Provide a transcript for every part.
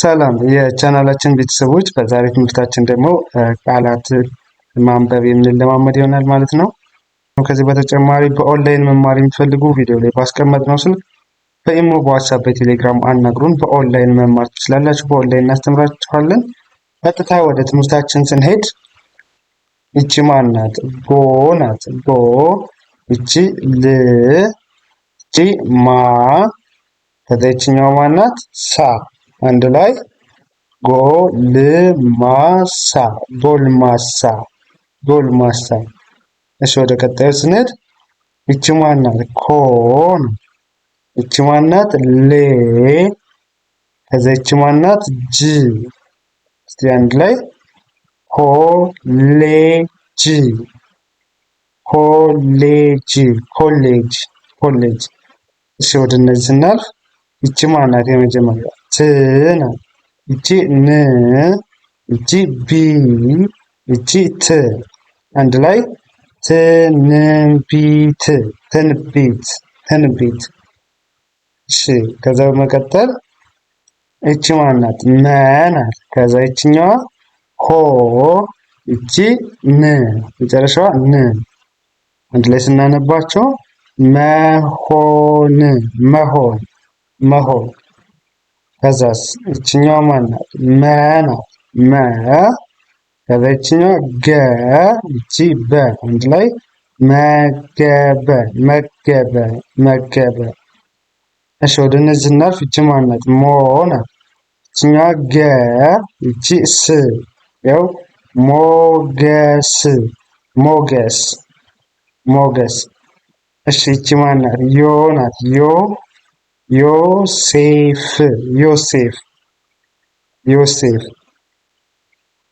ሰላም የቻናላችን ቤተሰቦች፣ በዛሬ ትምህርታችን ደግሞ ቃላት ማንበብ የምንለማመድ ይሆናል ማለት ነው። ከዚህ በተጨማሪ በኦንላይን መማር የሚፈልጉ ቪዲዮ ላይ ባስቀመጥነው ስልክ በኢሞ፣ በዋትስአፕ፣ በቴሌግራም አናግሩን። በኦንላይን መማር ትችላላችሁ። በኦንላይን እናስተምራችኋለን። ቀጥታ ወደ ትምህርታችን ስንሄድ ይቺ ማን ናት? ጎ ናት። ጎ። ይቺ ል፣ ይቺ ማ፣ ከዛ ይችኛው ማን ናት? ሳ። አንድ ላይ ጎልማሳ፣ ጎልማሳ፣ ጎልማሳ። እሺ ወደ ቀጣዩ ስንሄድ ይቺ ማን ናት? ኮ ነው። ይቺ ማን ናት? ሌ። ከዛ ይቺ ማን ናት? ጅ። እስቲ አንድ ላይ ኮሌጅ፣ ኮሌጅ፣ ኮሌጅ፣ ኮሌጅ። እሺ ወደ እነዚህ ስናልፍ ይቺ ማን ናት? የመጀመሪያ ት ናት። ይቺ ን፣ ይቺ ቢ፣ ይቺ ት። አንድ ላይ ትንቢት፣ ትንቢት፣ ትንቢት። እሺ ከዛ በመቀጠል ይቺ ማን ናት? መ ናት። ከዛ ይችኛዋ ሆ፣ ይቺ ን፣ መጨረሻዋ ን። አንድ ላይ ስናነባቸው መሆን፣ መሆን፣ መሆን። ከዛስ ይችኛዋ ማን ናት? መ ናት። መ። ከዛ ይችኛዋ ገ፣ ይቺ በ። አንድ ላይ መገበ፣ መገበ፣ መገበ። እሺ ወደ እነዚህ ስናልፍ ይቺ ማን ናት? ሞ ናት። ይችኛዋ ገ፣ ይቺ ስ። ያው ሞገስ፣ ሞገስ፣ ሞገስ። እሺ ይቺ ማን ናት? ዮ ናት። ዮ፣ ዮሴፍ፣ ዮሴፍ፣ ዮሴፍ።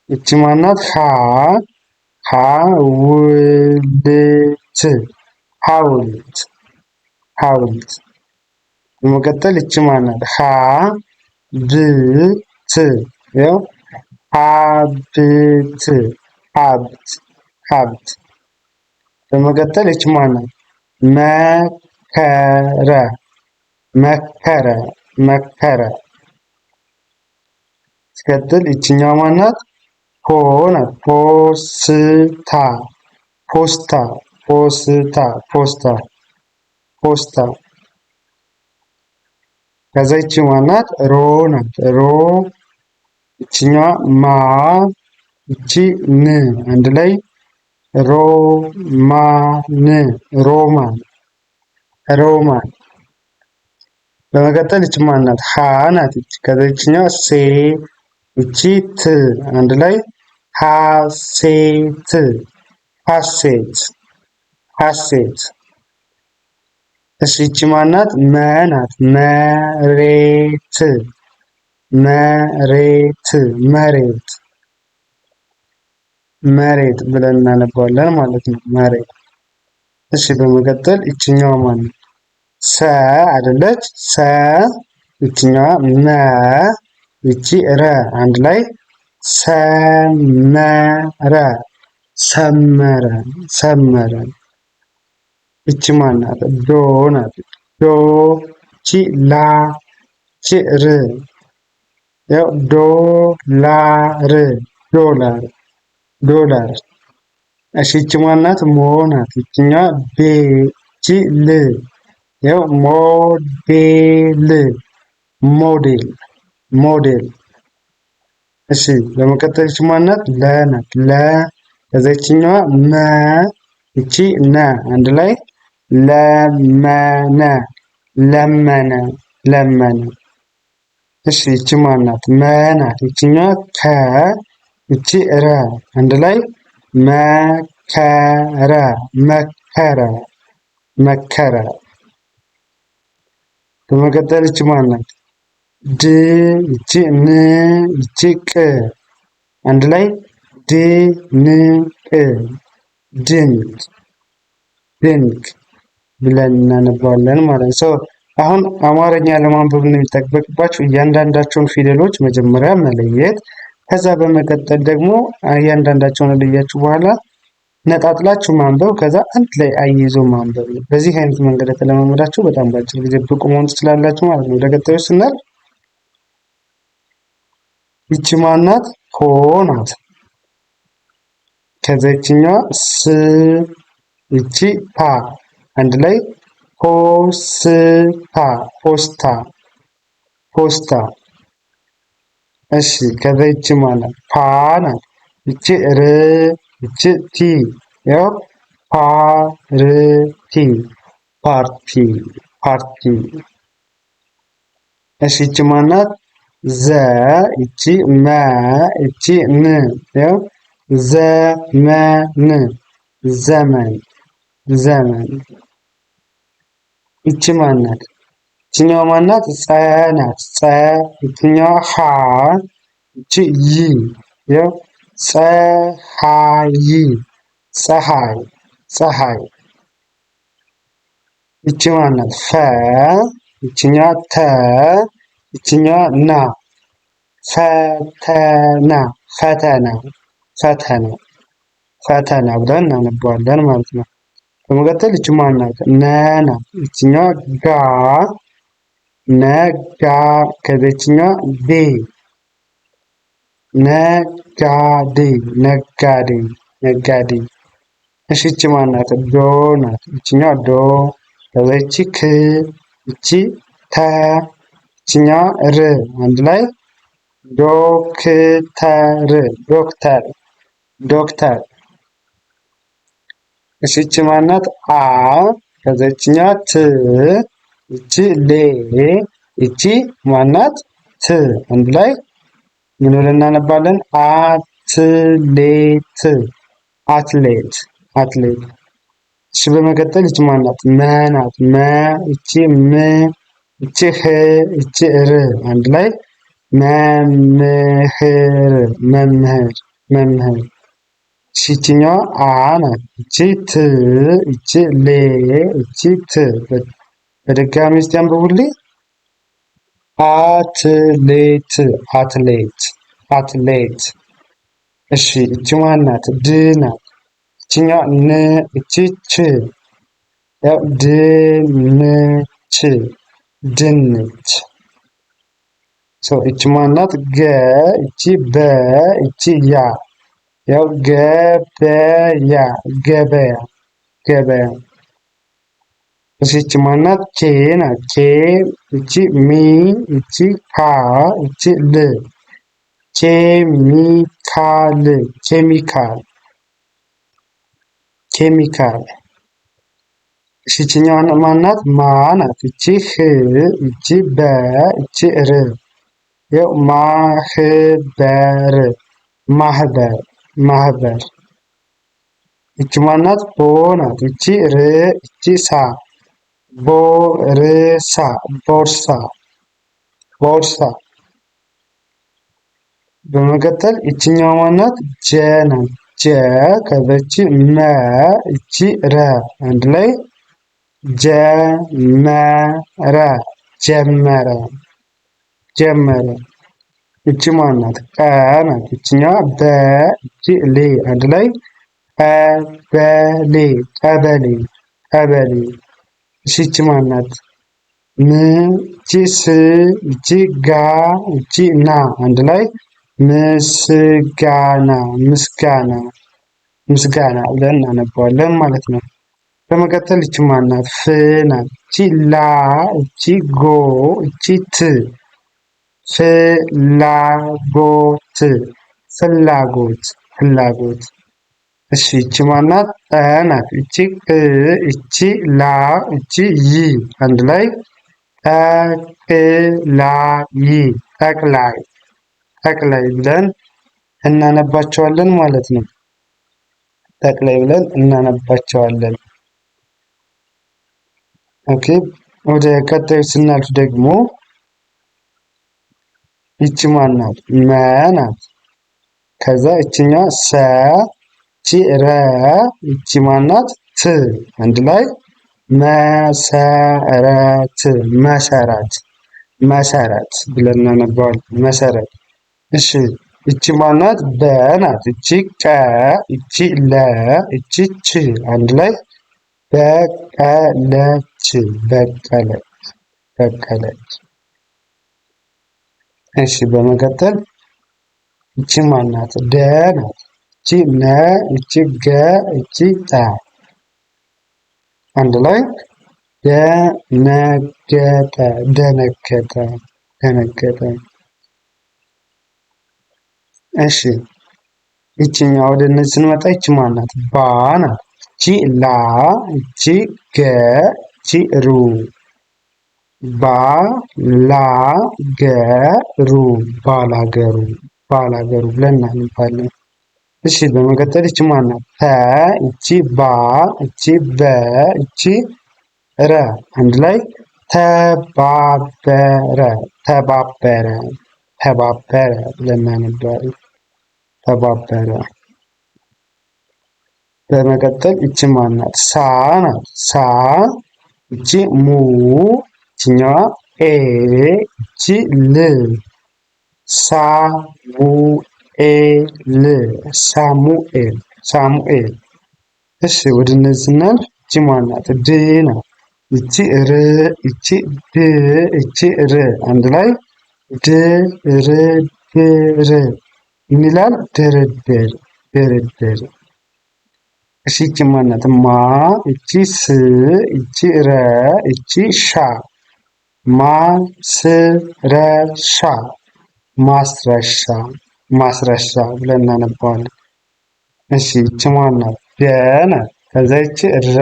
ይቺ ማን ናት? ሀ፣ ሐውልት፣ ሐውልት፣ ሐውልት። በመቀጠል ይቺ ማን ናት? ሀ፣ ብ፣ ት። ያው ሀብት፣ ሀብት፣ ሀብት። በመቀጠል ይቺ ማን ናት? መከረ፣ መከረ፣ መከረ። ሲቀጥል ይችኛው ማን ናት? ፖ ናት። ፖስታ፣ ፖስታ፣ ፖስታ፣ ፖስታ፣ ፖስታ። ከዛ ይቺ ማን ናት? ሮ ናት። ሮ። ይችኛዋ ማ፣ ይቺ ን። አንድ ላይ ሮማን፣ ሮማን፣ ሮማን። በመቀጠል ይቺ ማን ናት? ሀ ናት። ከዛ ይችኛዋ ሴ፣ ይቺ ት። አንድ ላይ ሀሴት፣ ሀሴት፣ ሀሴት። እሺ ይቺ ማን ናት? መ ናት። መሬት፣ መሬት፣ መሬት፣ መሬት ብለን እናነባዋለን ማለት ነው። መሬት። እሺ በመቀጠል ይችኛዋ ማን ናት? ሰ አይደለች? ሰ። ይችኛዋ መ፣ ይቺ ረ። አንድ ላይ ሰመረ፣ ሰመረ፣ ሰመረ። ይቺ ማን ናት? ዶ ናት። ዶ። ይቺ ላ፣ ይቺ ር። ያው ዶላር፣ ዶላር፣ ዶላር። እሺ ይቺ ማን ናት? ሞ ናት። ይችኛዋ ቤ፣ ይቺ ል። ያው ሞዴል፣ ሞዴል፣ ሞዴል። እሺ በመቀጠል ይቺ ማን ናት? ለ ናት። ለ። ከዛ ይችኛዋ መ፣ ይቺ ነ። አንድ ላይ ለመነ፣ ለመነ፣ ለመነ። እሺ ይቺ ማን ናት? መ ናት። ይችኛዋ ከ፣ ይቺ ረ። አንድ ላይ መከረ፣ መከረ፣ መከረ። በመቀጠል ይቺ ማን ናት? ድ፣ ይቺ ን፣ ይቺ ቅ። አንድ ላይ ድንቅ፣ ድንቅ፣ ድንቅ ብለን እናነባዋለን ማለት ነው። አሁን አማርኛ ለማንበብ ነው የሚጠበቅባችሁ። እያንዳንዳቸውን ፊደሎች መጀመሪያ መለየት፣ ከዛ በመቀጠል ደግሞ እያንዳንዳቸውን ለያችሁ በኋላ ነጣጥላችሁ ማንበብ፣ ከዛ አንድ ላይ አያይዞ ማንበብ ነው። በዚህ አይነት መንገድ ከተለማመዳችሁ በጣም በአጭር ጊዜ ብቁ መሆን ትችላላችሁ ማለት ነው። ወደ ቀጣዩ ስናልፍ ይቺ ማናት? ፖ ናት። ከዛ ይችኛዋ ስ ይቺ ፓ አንድ ላይ ፖስታ ፖስታ ፖስታ። እሺ ከዛ ይቺ ማናት? ፓ ናት። ይቺ ር ይቺ ቲ ያው ፓርቲ ፓርቲ ፓርቲ። እሺ ይቺ ማናት? ዘ ይቺ መ ይቺ ን ያው ዘመን ዘመን ዘመን። ይቺ ማናት? ይችኛዋ ማናት? ፀ ናት። ፀ ይችኛዋ ሀ ይቺ ይ ያው ፀሀይ ፀሀይ ፀሀይ። ይቺ ማናት? ፈ ይችኛዋ ተ ይችኛዋ ና ፈተና ፈተና ፈተና ፈተና ብለን እናነባዋለን ማለት ነው። በመቀጠል ይቺ ማናት? ነ ናት። ይችኛዋ ጋ ነጋ ከዚችኛዋ ዴ ነጋዴ ነጋዴ ነጋዴ። እሺ ይቺ ማናት? ዶ ናት። ይችኛዋ ዶ ከዛ ይቺ ክ ይቺ ተ ይችኛዋ ር አንድ ላይ ዶክተር ዶክተር ዶክተር። እሺ ይቺ ማናት? አ ከዛ ይችኛዋ ት ይቺ ሌ ይቺ ማናት? ት አንድ ላይ ምን ብለን እናነባለን? አትሌት አትሌት አትሌት። እሺ በመቀጠል ይቺ ማናት? መ ናት። መ ይቺ ም ይቺ ህ ይቺ ር አንድ ላይ መምህር መምህር መምህር። እሺ ይቺኛዋ አ ናት። ይቺ ት ይቺ ሌ ይቺ ት በድጋሚ እስቲ አንብቡልኝ። አትሌት አትሌት አትሌት። እሺ እቺ ማናት? ድ ናት። እቺኛዋ ን እቺ ች ያው ድንች ድንች። እቺ ማናት? ገ እቺ በ እቺ ያ ያው ገበያ ገበያ ገበያ። እሺ እቺ ማናት? ኬ ናት። ኬ እቺ ሚ እቺ ካ እቺ ል ኬሚካል ኬሚካል ኬሚካል። እሺ ይቺኛዋ ማናት? ማ ናት። እቺ ህ እቺ በ እቺ ር ያው ማህበር ማህበር ማህበር። እቺ ማናት? ቦ ናት። እቺ ር እቺ ሳ ቦርሳ ቦርሳ ቦርሳ። በመቀጠል ይችኛዋ ማናት? ጀ ናት። ጀ ከበቺ መ እቺ ረ አንድ ላይ ጀመረ ጀመረ ጀመረ። እቺ ማናት? ቀ ናት። ይችኛዋ በ እቺ ሌ አንድ ላይ ቀበሌ ቀበሌ ቀበሌ። እሺ ይቺ ማናት? ም እቺ ስ እቺ ጋ እቺ ና አንድ ላይ ምስጋና ምስጋና ምስጋና ብለን እናነባዋለን ማለት ነው። በመቀጠል እቺ ማናት? ፍ ናት። እቺ ላ እቺ ጎ እቺ ት ፍላጎት ፍላጎት ፍላጎት። እሺ እቺ ማናት? ጠ ናት። እቺ ቅ እቺ ላ እቺ ይ አንድ ላይ ጠቅላይ ጠቅላይ ጠቅላይ ብለን እናነባቸዋለን ማለት ነው። ጠቅላይ ብለን እናነባቸዋለን። ኦኬ ወደ ቀጣዩ ስናልፍ ደግሞ ይቺ ማናት? መ ናት። ከዛ ይቺኛዋ ሰ ይቺ ረ ይቺ ማናት? ት አንድ ላይ መሰረት መሰረት መሰረት ብለን እናነባዋለን። መሰረት። እሺ ይቺ ማናት? በ ናት። ይቺ ቀ ይቺ ለ ይቺ ች አንድ ላይ በቀለች በቀለች በቀለች። እሺ በመቀጠል ይቺ ማናት? ደ ናት። ይቺ ነ፣ ይቺ ገ፣ ይቺ ጠ አንድ ላይ ደነገጠ ደነገጠ ደነገጠ። እሺ ይቺኛው ወደ እነዚህ ስንመጣ ይቺ ማናት? ባ ናት። ይቺ ላ፣ ይቺ ገ፣ ይቺ ሩ ባ ላ ገ ሩ ባላገሩ ባላገሩ ብለን እናነባለን። እሺ በመቀጠል ይቺ ማናት? ተ፣ ይቺ ባ፣ ይቺ በ፣ ይቺ ረ አንድ ላይ ተባበረ ተባበረ ተባበረ ብለን እናነባለን። ተባበረ። በመቀጠል ይቺ ማናት? ሳ ናት። ሳ ይቺ ሙ፣ ይቺኛዋ ኤ፣ ይቺ ል ሳሙኤል ሳሙኤል ሳሙኤል። እሺ ወደ እነዚህ ስናልፍ ይቺ ማናት? ድ ናት። ይቺ ር፣ ይቺ ድ፣ ይቺ ር አንድ ላይ ድርድር ምን ይላል? ድርድር ድርድር። እሺ ይቺ ማናት? ማ፣ ይቺ ስ፣ ይቺ ረ፣ ይቺ ሻ ማስረሻ ማስረሻ ማስረሻ ብለን እናነባዋለን። እሺ ይቺ ማናት? ደ ናት። ከዛ ይቺ ረ፣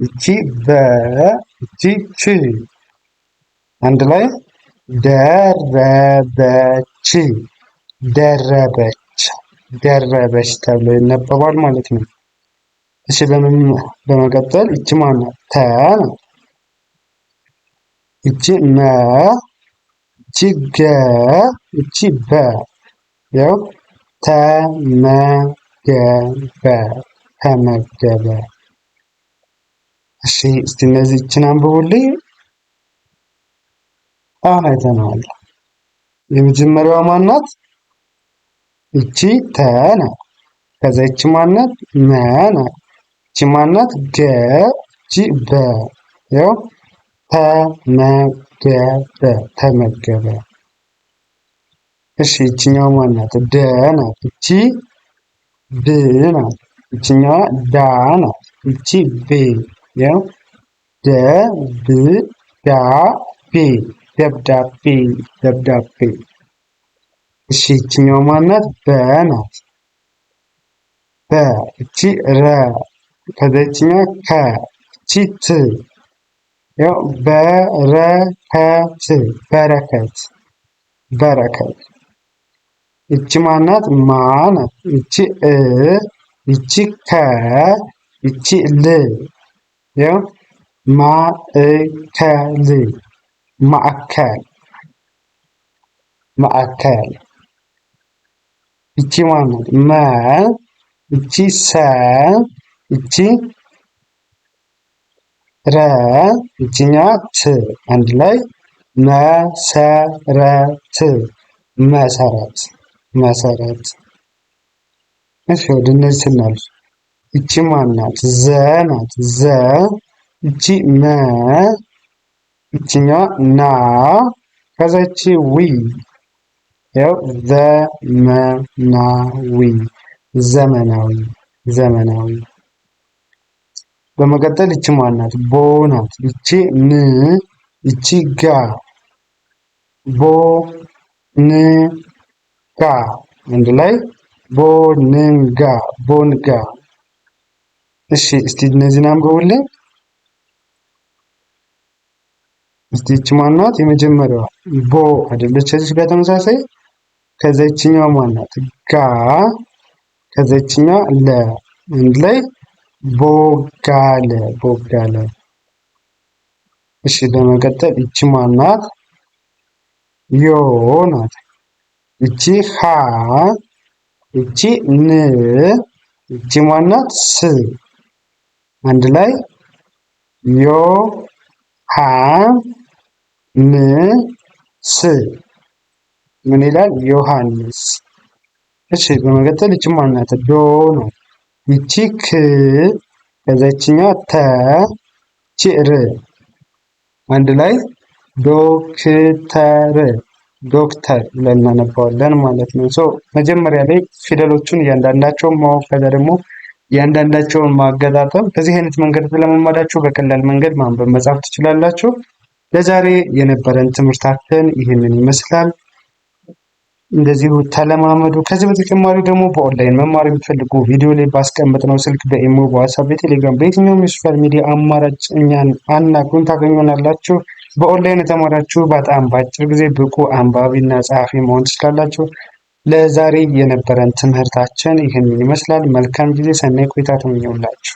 ይቺ በ፣ ይቺ ች አንድ ላይ ደረበች ደረበች ደረበች ተብሎ ይነበባል ማለት ነው። እሺ በመቀጠል ይቺ ማናት? ተ ናት። ይቺ መ፣ ይቺ ገ፣ ይቺ በ ያው ተመገበ ተመገበ። እሺ እስቲ እነዚህ ይችን አንብቡልኝ። አሁን አይተነዋል። የመጀመሪያዋ ማናት? ይቺ ተ ናት። ከዛ ይቺ ማናት? መ ናት። ይቺ ማናት? ገ፣ ይቺ በ ያው ተመገበ ተመገበ። እሺ ይቺኛው ማናት? ደ ናት። ይቺ ብ ናት። ይቺኛዋ ዳ ናት። ይቺ ቤ ያው ደ ብ ዳ ቤ ደብዳቤ ደብዳቤ። እሺ ይቺኛው ማናት? በ ናት። በ ይቺ ረ ከዛ ይቺኛዋ ከ ይቺ ት ያው በረከት በረከት በረከት። ይቺ ማናት? ማ ናት። ይቺ እ፣ ይቺ ከ፣ ይቺ ል ያው ማእከል ማዕከል ማዕከል። ይቺ ማናት? መ፣ ይቺ ሰ፣ ይቺ ረ፣ ይቺኛዋ ት አንድ ላይ መሰረት መሰረት መሰረት። እሺ ወደ እነዚህ ስናልፍ ይቺ ማናት? ዘ ናት። ዘ ይቺ መ፣ ይቺኛዋ ና ከዛ ይቺ ዊ ያው ዘመናዊ ዘመናዊ ዘመናዊ። በመቀጠል ይቺ ማናት? ቦ ናት። ይቺ ን፣ ይቺ ጋ ቦ ን ጋ አንድ ላይ ቦንጋ ቦንጋ። እሺ እስቲ እነዚህን አንብቡልኝ። እስቲ ይቺ ማናት? የመጀመሪያዋ ቦ አይደለች? እዚህ ጋር ተመሳሳይ። ከዛ ይቺኛዋ ማናት? ጋ ከዛ ይቺኛዋ ለ አንድ ላይ ቦጋለ ቦጋለ። እሺ በመቀጠል ይቺ ማናት? ዮ ናት። ይቺ ሀ፣ ይቺ ን፣ ይቺ ማናት? ስ አንድ ላይ ዮ ሀ ን ስ ምን ይላል? ዮሐንስ። እሺ በመቀጠል ይቺ ማናት? ዶ ነው። ይቺ ክ ከዛ ይቺኛዋ ተ ይቺ ር አንድ ላይ ዶክተር ዶክተር ብለን እናነባዋለን ማለት ነው። መጀመሪያ ላይ ፊደሎቹን እያንዳንዳቸውን ማወቅ ከዛ ደግሞ እያንዳንዳቸውን ማገጣጠም በዚህ አይነት መንገድ ስለመማዳችሁ በቀላል መንገድ ማንበብ መጻፍ ትችላላችሁ። ለዛሬ የነበረን ትምህርታችን ይህንን ይመስላል። እንደዚሁ ተለማመዱ። ከዚህ በተጨማሪ ደግሞ በኦንላይን መማር የሚፈልጉ ቪዲዮ ላይ ባስቀመጥነው ስልክ በኢሞ፣ በዋትስአፕ፣ በቴሌግራም በየትኛውም የሶሻል ሚዲያ አማራጭ እኛን አናግሩን ታገኙናላችሁ። በኦንላይን የተማራችሁ በጣም በአጭር ጊዜ ብቁ አንባቢና ጸሐፊ መሆን ትችላላችሁ። ለዛሬ የነበረን ትምህርታችን ይህንን ይመስላል። መልካም ጊዜ፣ ሰናይ ቆይታ ተመኘሁላችሁ።